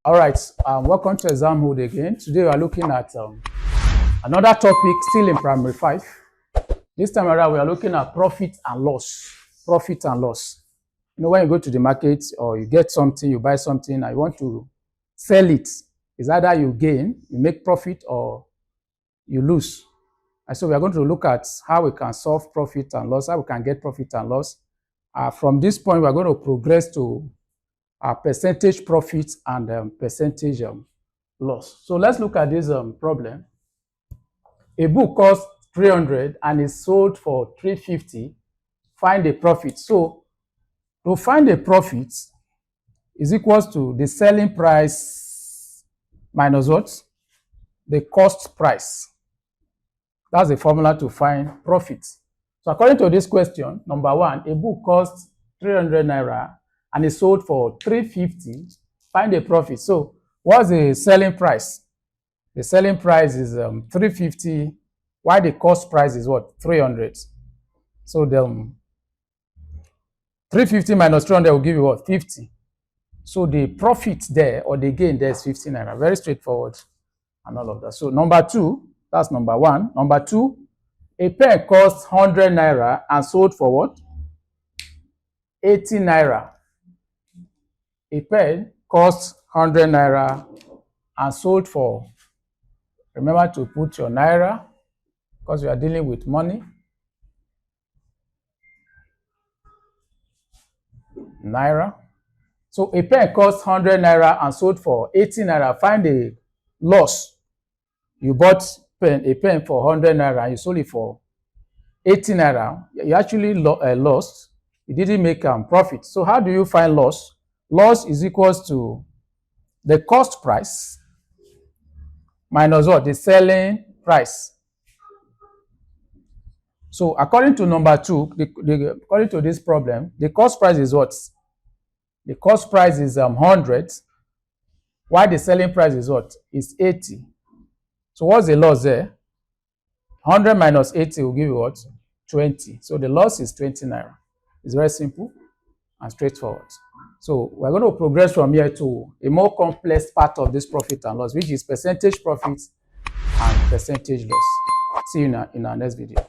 All right, welcome to Examhood again. Today we are looking at another topic still in primary 5. This time around we are looking at profit and loss. Profit and loss. You know, when you go to the market or you get something, you buy something and you want to sell it, it's either you gain, you make profit, or you lose. And so we are going to look at how we can solve profit and loss, how we can get profit and loss. From this point, we are going to progress to percentage profit and percentage loss. So let's look at this problem. A book costs 300 and is sold for 350. Find a profit. So to find a profit is equals to the selling price minus what? The cost price. That's the formula to find profit. So according to this question, number 1, a book costs 300 naira and is sold for 350. Find a profit. So what's the selling price? The selling price is 350, while the cost price is what? 300. So the 350 minus 300 will give you what? 50. So the profit there, or the gain there, is 50 naira. Very straightforward and all of that. So number 2, that's number 1. Number 2, a pen costs 100 naira and sold for what? 80 naira. A pen costs 100 naira and sold for, remember to put your naira because we are dealing with money. Naira. So a pen costs 100 naira and sold for 80 naira. Find the loss. You bought a pen for 100 naira and you sold it for 80 naira. You actually lost. You didn't make profit. So how do you find loss? Loss is equals to the cost price minus what? The selling price. So according to number 2, according to this problem, the cost price is what? The cost price is 100, while the selling price is what? Is 80. So what's the loss there? 100 minus 80 will give you what? 20. So the loss is 20 naira. It's very simple and straightforward. So we're going to progress from here to a more complex part of this profit and loss, which is percentage profit and percentage loss. See you in our next video.